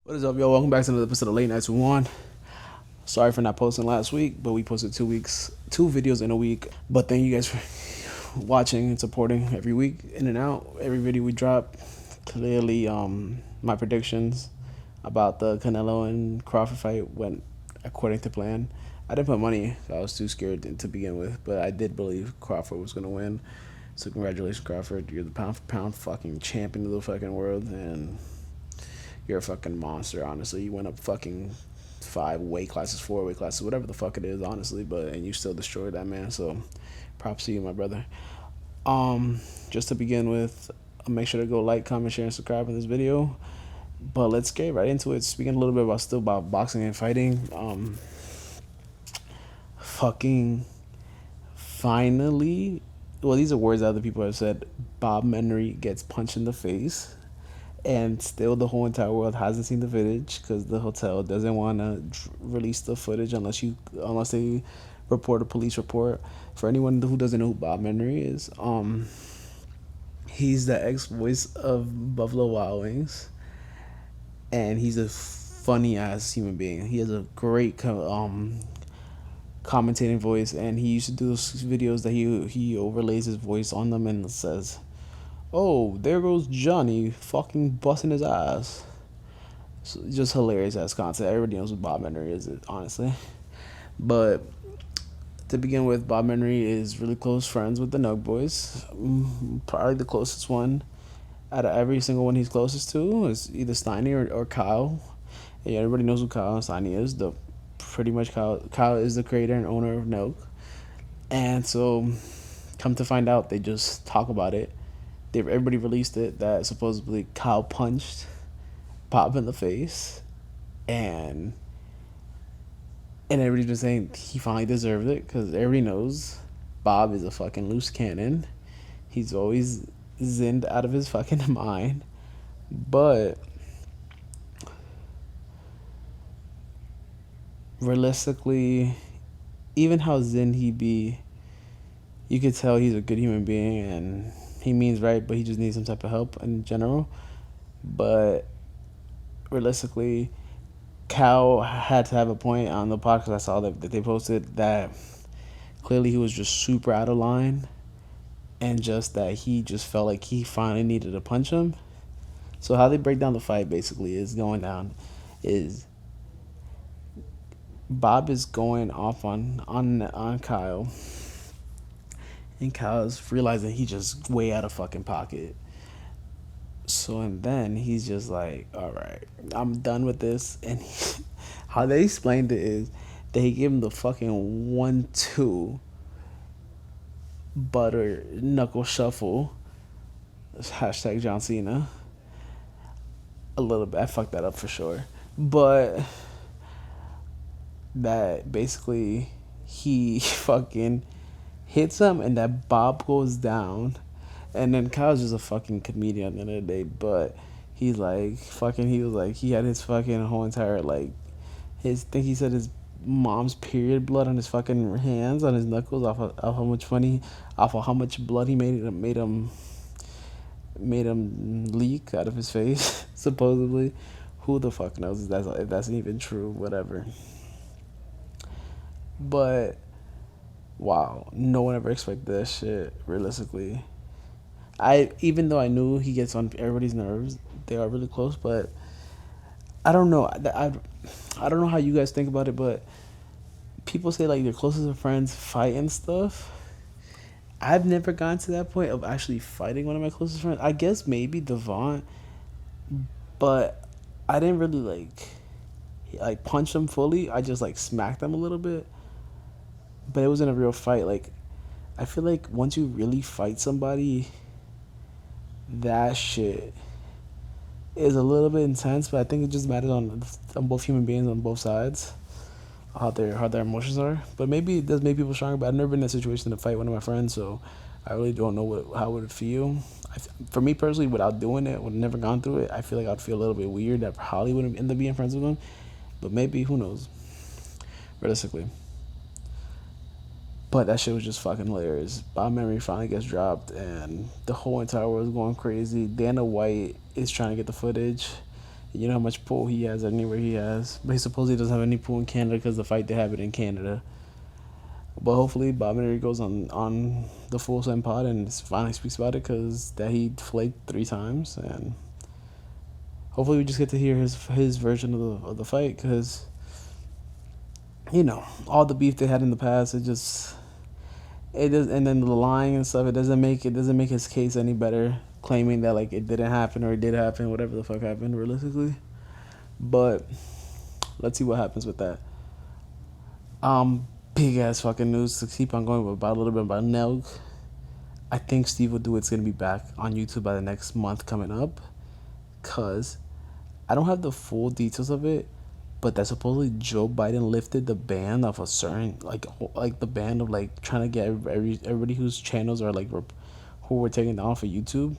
What is up, y'all? Welcome back to another episode of Late Nights with Juan. Sorry for not posting last week, but we posted 2 weeks, 2 videos in a week. But thank you guys for watching and supporting every week, in and out, every video we drop. Clearly, my predictions about the Canelo and Crawford fight went according to plan. I didn't put money; I was too scared to begin with. But I did believe Crawford was gonna win. So congratulations, Crawford! You're the pound for pound fucking champion of the fucking world, and you're a fucking monster, honestly. You went up fucking 5 weight classes, 4 weight classes, whatever the fuck it is, honestly, and you still destroyed that man, so props to you, my brother. Just to begin with, make sure to go like, comment, share, and subscribe in this video. But let's get right into it. Speaking a little bit about boxing and fighting. Fucking finally, well, these are words that other people have said. Bob Menry gets punched in the face, and still the whole entire world hasn't seen the footage because the hotel doesn't want to release the footage unless they report a police report. For anyone who doesn't know who Bob Menry is, he's the ex voice of Buffalo Wild Wings, and he's a funny ass human being. He has a great commentating voice, and he used to do those videos that he overlays his voice on them and says, "Oh, there goes Johnny fucking busting his ass." So just hilarious ass content. Everybody knows what Bob Menry is, honestly. But to begin with, Bob Menry is really close friends with the Nug Boys. Probably the closest one out of every single one he's closest to is either Steiny or Kyle. And everybody knows who Kyle and Steiny is. Pretty much Kyle is the creator and owner of Nug. And so, come to find out, they just talk about it. Everybody released it that supposedly Kyle punched Bob in the face, and everybody's been saying he finally deserved it because everybody knows Bob is a fucking loose cannon. He's always zinned out of his fucking mind, but realistically, even how zen he be, you could tell he's a good human being and he means right, but he just needs some type of help in general. But realistically, Cal had to have a point on the podcast I saw that they posted that clearly he was just super out of line, and just that he just felt like he finally needed to punch him. So how they break down the fight basically is going down is Bob is going off on Kyle, and Kyle's realizing he's just way out of fucking pocket. So and then he's just like, all right, I'm done with this. And how they explained it is they gave him the fucking 1-2 butter knuckle shuffle. Hashtag John Cena. A little bit. I fucked that up for sure. But that basically he fucking hits him and that Bob goes down. And then Kyle's just a fucking comedian at the end of the day, but he's like he was like he had his fucking whole entire his think he said his mom's period blood on his fucking hands, on his knuckles, off how much money, off of how much blood he made him leak out of his face. Supposedly, who the fuck knows if that's even true? Whatever. But wow, no one ever expected that shit. Realistically, even though I knew he gets on everybody's nerves, they are really close. But I don't know. I don't know how you guys think about it, but people say like their closest of friends fight and stuff. I've never gotten to that point of actually fighting one of my closest friends. I guess maybe Devon, but I didn't really like punch him fully. I just like smacked him a little bit, but it wasn't a real fight. Like I feel like once you really fight somebody, that shit is a little bit intense. But I think it just matters on both human beings on both sides, how their emotions are. But maybe it does make people stronger. But I've never been in a situation to fight one of my friends, so I really don't know how it would feel. For me personally, without doing it, would never gone through it, I feel like I'd feel a little bit weird. I probably wouldn't end up being friends with them, but maybe, who knows? Realistically. But that shit was just fucking hilarious. Bob Menry finally gets dropped, and the whole entire world is going crazy. Dana White is trying to get the footage. You know how much pull he has anywhere he has. But he supposedly doesn't have any pull in Canada because the fight they have it in Canada. But hopefully Bob Menry goes on the Full Send pod and finally speaks about it because that he flaked 3 times, and hopefully we just get to hear his version of the fight because all the beef they had in the past, it does, and then the lying and stuff, it doesn't make his case any better, claiming that like it didn't happen or it did happen, whatever the fuck happened realistically. But let's see what happens with that. Big ass fucking news to keep on going about a little bit about Nelk. I think Steve will do it's gonna be back on YouTube by the next month coming up, cause I don't have the full details of it, but that supposedly Joe Biden lifted the ban of a certain like the ban of like trying to get everybody whose channels are like who were taken down for YouTube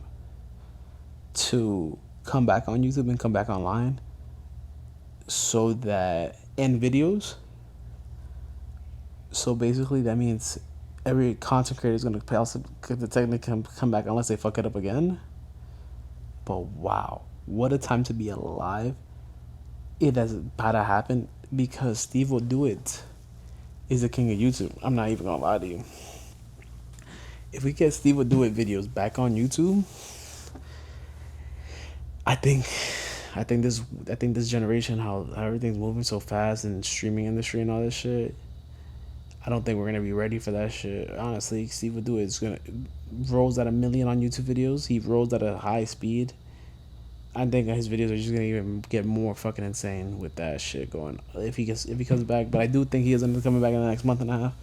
to come back on YouTube and come back online, so that and videos. So basically, that means every content creator is gonna technically come back unless they fuck it up again. But wow, what a time to be alive! It is about to happen because Steve will do it. Is the king of YouTube. I'm not even gonna lie to you. If we get Steve will do it videos back on YouTube, I think, I think this generation, how everything's moving so fast and streaming industry and all this shit. I don't think we're gonna be ready for that shit. Honestly, Steve will do it. It's gonna rolls at 1 million on YouTube videos. He rolls at a high speed. I think his videos are just gonna even get more fucking insane with that shit going. If he comes back, but I do think he is coming back in the next month and a half,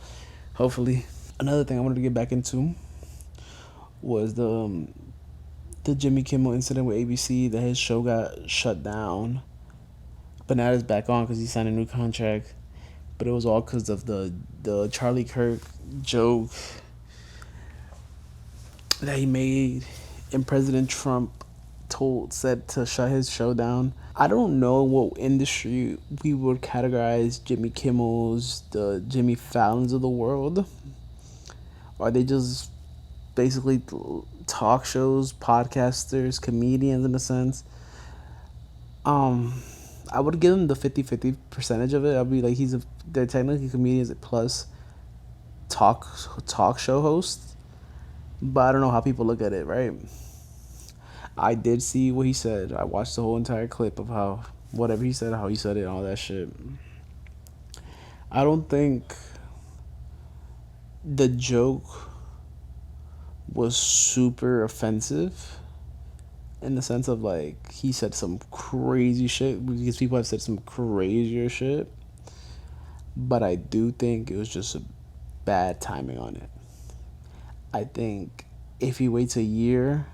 hopefully. Another thing I wanted to get back into was the Jimmy Kimmel incident with ABC, that his show got shut down, but now it's back on because he signed a new contract. But it was all because of the Charlie Kirk joke that he made, and President Trump said to shut his show down. I don't know what industry we would categorize Jimmy Kimmel's, the Jimmy Fallons of the world. Are they just basically talk shows, podcasters, comedians in a sense? I would give him the 50-50 percentage of it. I'd be like, they're technically comedians plus talk show hosts, but I don't know how people look at it, right? I did see what he said. I watched the whole entire clip of whatever he said, how he said it, and all that shit. I don't think the joke was super offensive in the sense of like he said some crazy shit, because people have said some crazier shit, but I do think it was just a bad timing on it. I think if he waits a year,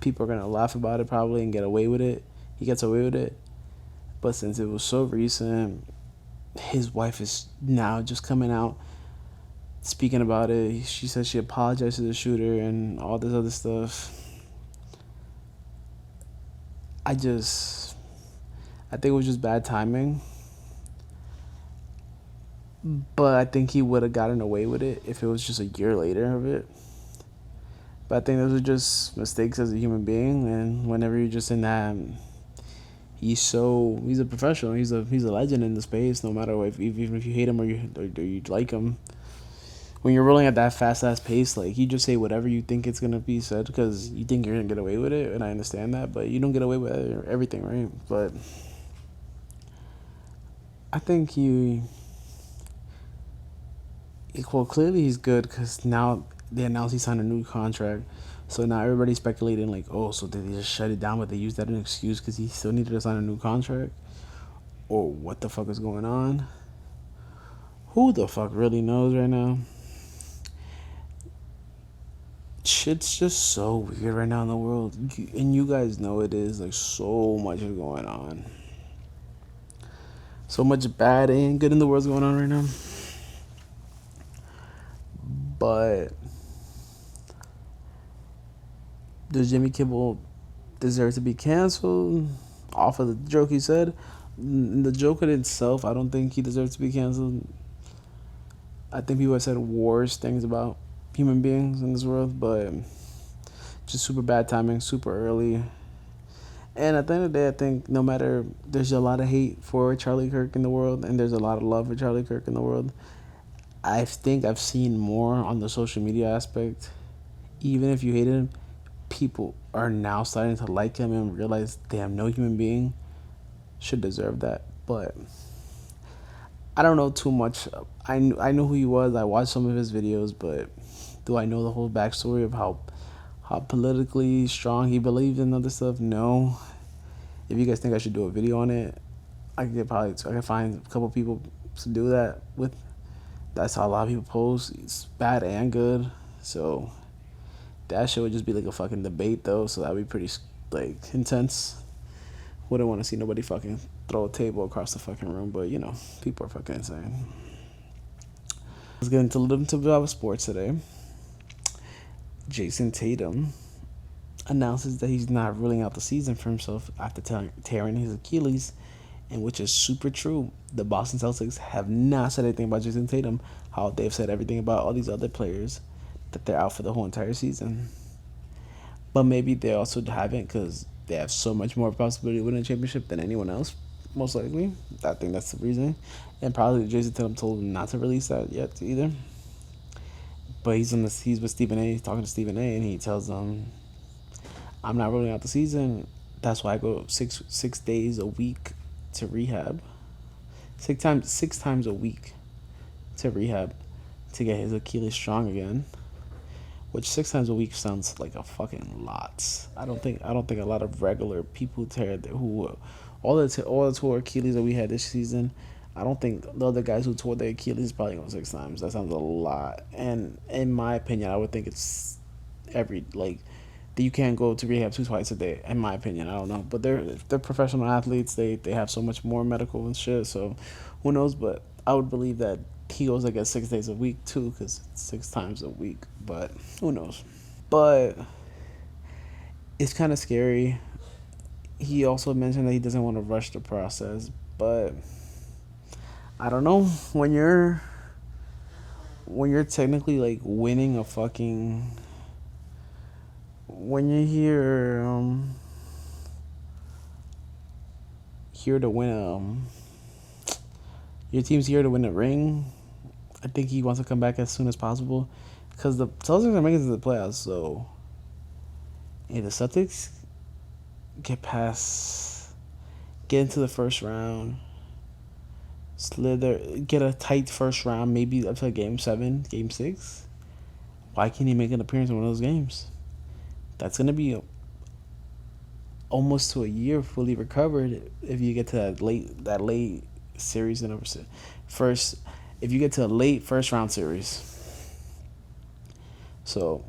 people are gonna laugh about it probably and get away with it. He gets away with it, but since it was so recent, his wife is now just coming out speaking about it. She said she apologized to the shooter and all this other stuff. I think it was just bad timing. But I think he would have gotten away with it if it was just a year later of it. But I think those are just mistakes as a human being, and whenever you're just in that, he's a professional. He's a legend in the space. No matter what, even if you hate him or you like him, when you're rolling at that fast ass pace, like you just say whatever you think it's gonna be said because you think you're gonna get away with it, and I understand that, but you don't get away with everything, right? But I think well, clearly he's good because now they announced he signed a new contract. So now everybody's speculating like, oh, so did they just shut it down, but they used that as an excuse because he still needed to sign a new contract, or what the fuck is going on? Who the fuck really knows right now? Shit's just so weird right now in the world, and you guys know it is. Like, so much is going on, so much bad and good in the world's going on right now. But does Jimmy Kimmel deserve to be canceled off of the joke he said? The joke in itself, I don't think he deserves to be canceled. I think people have said worse things about human beings in this world, but just super bad timing, super early. And at the end of the day, I think no matter, there's a lot of hate for Charlie Kirk in the world, and there's a lot of love for Charlie Kirk in the world. I think I've seen more on the social media aspect. Even if you hated him, people are now starting to like him and realize, damn, no human being should deserve that. But I don't know too much. I know who he was. I watched some of his videos, but do I know the whole backstory of how politically strong he believed in other stuff? No. If you guys think I should do a video on it, I could find a couple people to do that with. That's how a lot of people post. It's bad and good. So that shit would just be like a fucking debate though. So that'd be pretty like intense. Wouldn't want to see nobody fucking throw a table across the fucking room. But you know, people are fucking insane. Let's get into a little bit of sports today. Jason Tatum announces that he's not ruling out the season for himself after tearing his Achilles, and which is super true. The Boston Celtics have not said anything about Jason Tatum, how they've said everything about all these other players, that they're out for the whole entire season. But maybe they also haven't because they have so much more possibility of winning a championship than anyone else, most likely. I think that's the reason. And probably Jason Tatum told him not to release that yet either. But he's with Stephen A. He's talking to Stephen A. and he tells them, I'm not ruling out the season. That's why I go six days a week to rehab. Six times a week to rehab to get his Achilles strong again. Which 6 times a week sounds like a fucking lot. I don't think a lot of regular people who all the tour Achilles that we had this season. I don't think the other guys who tore their Achilles probably go 6 times. That sounds a lot. And in my opinion, I would think it's every like you can't go to rehab twice a day. In my opinion, I don't know, but they're professional athletes. They have so much more medical and shit. So who knows? But I would believe that he goes like 6 days a week too, because 6 times a week. But who knows? But it's kind of scary. He also mentioned that he doesn't want to rush the process, but I don't know, when you're technically like winning a fucking when you're here to win your team's here to win a ring. I think he wants to come back as soon as possible because the Celtics are making it to the playoffs. So if the Celtics get into the first round, get a tight first round, maybe up to Game 7, Game 6. Why can't he make an appearance in one of those games? That's gonna be almost to a year fully recovered if you get to that late series and first if you get to a late first round series. So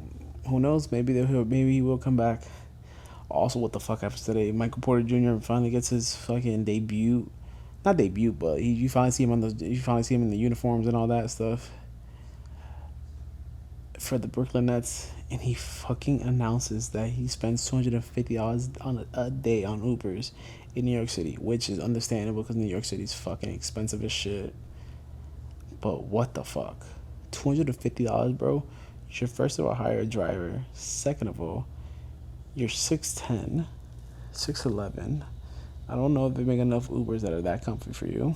who knows? Maybe he will come back. Also, what the fuck happens today? Michael Porter Jr. finally gets his fucking debut. Not debut, but you finally see him in the uniforms and all that stuff for the Brooklyn Nets, and he fucking announces that he spends $250 on a day on Ubers in New York City, which is understandable because New York City is fucking expensive as shit. But what the fuck? $250, bro? You should first of all hire a driver. Second of all, you're 6'10", 6'11". I don't know if they make enough Ubers that are that comfy for you.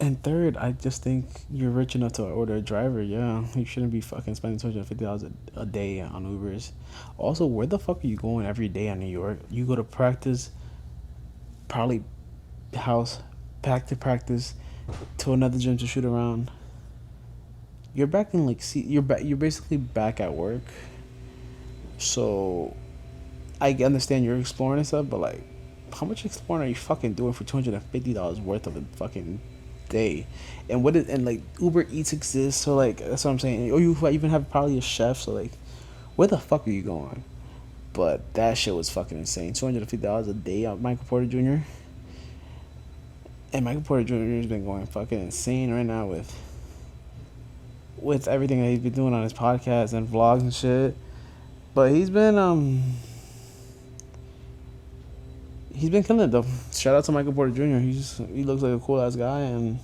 And third, I just think you're rich enough to order a driver. Yeah, you shouldn't be fucking spending $250 a day on Ubers. Also, where the fuck are you going every day in New York? You go to practice, probably back to practice, to another gym to shoot around. You're back in you're basically back at work. So I understand you're exploring and stuff, but like, how much exploring are you fucking doing for $250 worth of a fucking day? And like Uber Eats exists, so like that's what I'm saying. Or you even have probably a chef, so like, where the fuck are you going? But that shit was fucking insane. $250 a day on Michael Porter Jr. And Michael Porter Jr. has been going fucking insane right now with everything that he's been doing on his podcast and vlogs and shit. But he's been killing it though. Shout out to Michael Porter Jr. He looks like a cool ass guy, and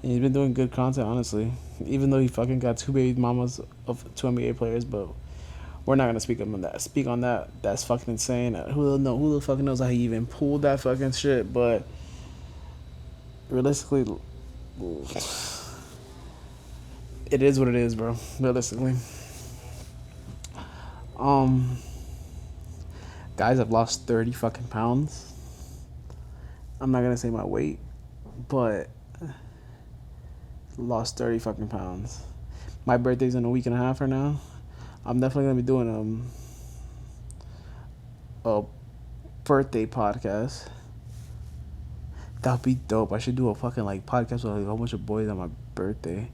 he's been doing good content, honestly. Even though he fucking got two baby mamas of two NBA players, but We're not gonna speak on that. Speak on that. That's fucking insane. Who the fucking knows how he even pulled that fucking shit? But realistically, it is what it is, bro. Realistically, um, guys, I've lost 30 fucking pounds. I'm not gonna say my weight, but lost 30 fucking pounds. My birthday's in a week and a half right now. I'm definitely gonna be doing a birthday podcast. That'd be dope. I should do a fucking like podcast with like, a whole bunch of boys on my birthday.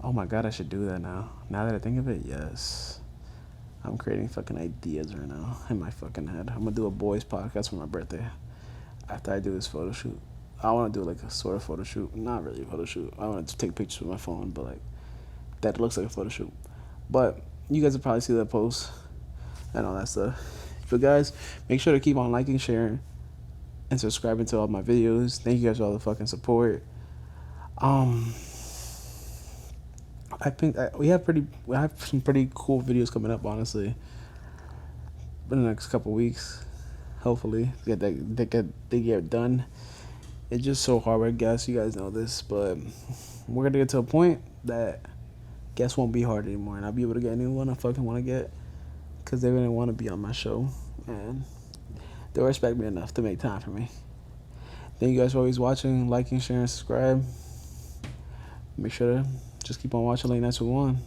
Oh my god, I should do that now. Now that I think of it, yes. I'm creating fucking ideas right now in my fucking head. I'm gonna do a boys podcast for my birthday. After I do this photo shoot. I wanna do like a sort of photo shoot. Not really a photo shoot. I wanna take pictures with my phone, but like that looks like a photo shoot. But you guys will probably see that post and all that stuff. But guys, make sure to keep on liking, sharing, and subscribing to all my videos. Thank you guys for all the fucking support. I think we have some pretty cool videos coming up, honestly, in the next couple weeks. Hopefully, they get done. It's just so hard with guests. You guys know this, but we're gonna get to a point that guests won't be hard anymore, and I'll be able to get anyone I fucking want to get, because they're gonna want to be on my show, and they'll respect me enough to make time for me. Thank you guys for always watching, liking, sharing, subscribe. Make sure to just keep on watching Late Nights with Juan.